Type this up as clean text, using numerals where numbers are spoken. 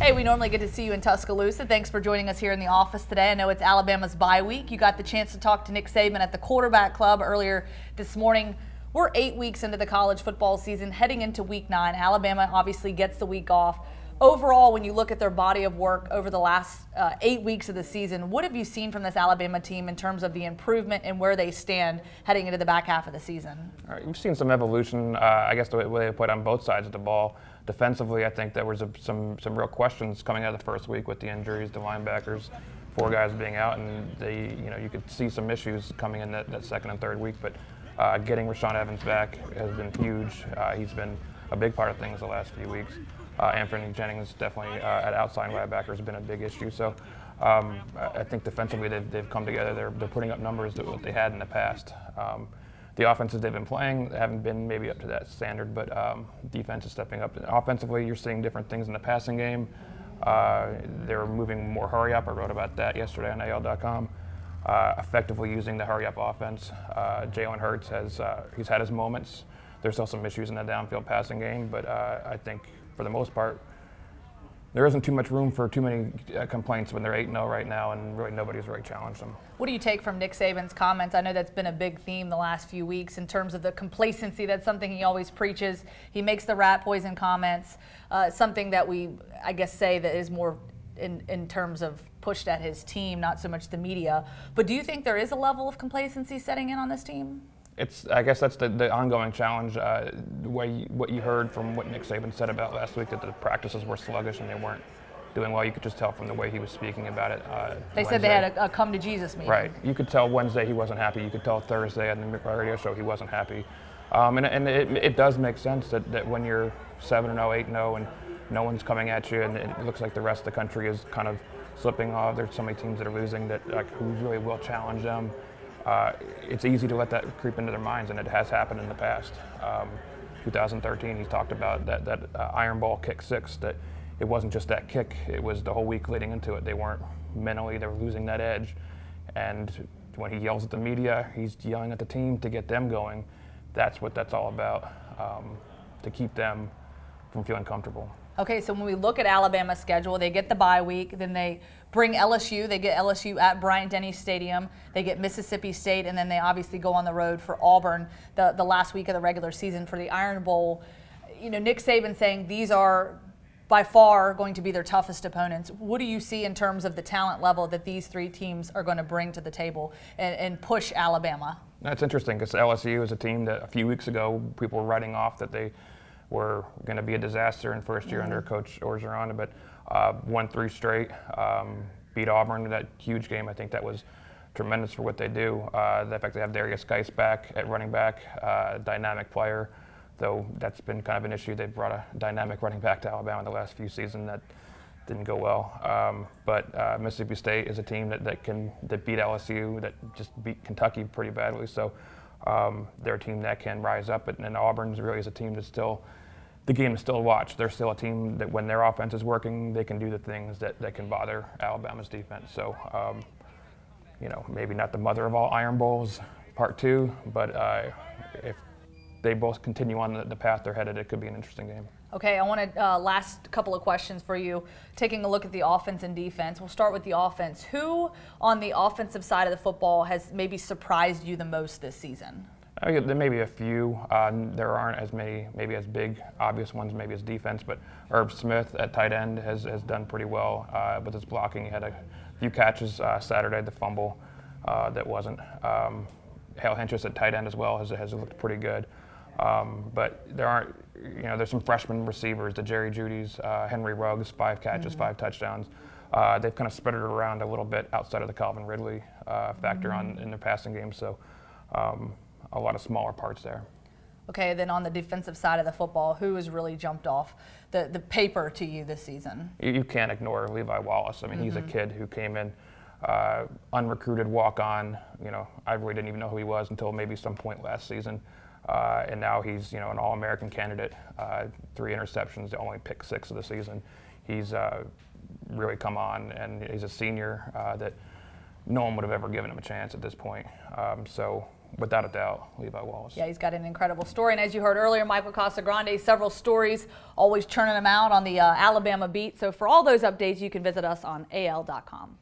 Hey, we normally get to see you in Tuscaloosa. Thanks for joining us here in the office today. I know it's Alabama's bye week. You got the chance to talk to Nick Saban at the quarterback club earlier this morning. We're 8 weeks into the college football season, heading into week 9. Alabama obviously gets the week off. Overall, when you look at their body of work over the last 8 weeks of the season, what have you seen from this Alabama team in terms of the improvement and where they stand heading into the back half of the season? All right, you've seen some evolution, I guess the way they played on both sides of the ball. Defensively, I think there was some real questions coming out of the first week with the injuries, the linebackers, 4 guys being out, and you could see some issues coming in that second and third week. But getting Rashaan Evans back has been huge. He's been a big part of things the last few weeks. Anthony Jennings definitely at outside linebacker has been a big issue. So I think defensively they've come together. They're putting up numbers that what they had in the past. The offenses they've been playing haven't been maybe up to that standard, but defense is stepping up. Offensively, you're seeing different things in the passing game. They're moving more hurry up. I wrote about that yesterday on AL.com. Effectively using the hurry up offense. Jalen Hurts he's had his moments. There's still some issues in the downfield passing game, but I think for the most part, there isn't too much room for too many complaints when they're 8-0 right now, and really nobody's really challenged them. What do you take from Nick Saban's comments? I know that's been a big theme the last few weeks in terms of the complacency. That's something he always preaches. He makes the rat poison comments, something that we, I guess, say that is more in terms of pushed at his team, not so much the media. But do you think there is a level of complacency setting in on this team? I guess that's the ongoing challenge. What you heard from what Nick Saban said about last week, that the practices were sluggish and they weren't doing well. You could just tell from the way he was speaking about it. They said they had a come to Jesus meeting. Right. You could tell Wednesday he wasn't happy. You could tell Thursday on the radio show he wasn't happy. And it does make sense that when you're 7-0, 8-0, and no one's coming at you, and it looks like the rest of the country is kind of slipping off. There's so many teams that are losing that who really will challenge them. It's easy to let that creep into their minds, and it has happened in the past. 2013, he talked about that Iron Bowl kick 6, that it wasn't just that kick, it was the whole week leading into it. They weren't mentally, they were losing that edge. And when he yells at the media, he's yelling at the team to get them going. That's what that's all about, to keep them from feeling comfortable. Okay, so when we look at Alabama's schedule, they get the bye week, then they bring LSU. They get LSU at Bryant-Denny Stadium. They get Mississippi State, and then they obviously go on the road for Auburn the last week of the regular season for the Iron Bowl. You know, Nick Saban saying these are by far going to be their toughest opponents. What do you see in terms of the talent level that these 3 teams are going to bring to the table and push Alabama? That's interesting, because LSU is a team that a few weeks ago people were writing off that they were going to be a disaster in first year under Coach Orgeron, but won 3 straight, beat Auburn in that huge game. I think that was tremendous for what they do. The fact they have Darius Geis back at running back, dynamic player, though that's been kind of an issue. They've brought a dynamic running back to Alabama in the last few seasons that didn't go well. But Mississippi State is a team that beat LSU, that just beat Kentucky pretty badly. So they're a team that can rise up, and Auburn really is a team that's still, the game is still to watch. They're still a team that when their offense is working, they can do the things that can bother Alabama's defense. So, maybe not the mother of all Iron Bowls, part 2, but if they both continue on the path they're headed, it could be an interesting game. Okay, I want to last couple of questions for you. Taking a look at the offense and defense, we'll start with the offense. Who on the offensive side of the football has maybe surprised you the most this season? There may be a few. There aren't as many, maybe as big, obvious ones, maybe as defense, but Herb Smith at tight end has done pretty well with his blocking. He had a few catches Saturday, the fumble that wasn't. Hale Henches at tight end as well has looked pretty good. But there aren't, there's some freshman receivers, the Jerry Jeudy's, Henry Ruggs, 5 catches, 5 touchdowns. They've kind of spread it around a little bit outside of the Calvin Ridley factor in the passing game. So a lot of smaller parts there. Okay, then on the defensive side of the football, who has really jumped off the paper to you this season? You can't ignore Levi Wallace. I mean, he's a kid who came in unrecruited, walk-on. I really didn't even know who he was until maybe some point last season. And now he's, an All-American candidate, 3 interceptions, only pick 6 of the season. He's really come on, and he's a senior that no one would have ever given him a chance at this point. So without a doubt, Levi Wallace. Yeah, he's got an incredible story. And as you heard earlier, Michael Casagrande, several stories, always churning them out on the Alabama beat. So for all those updates, you can visit us on AL.com.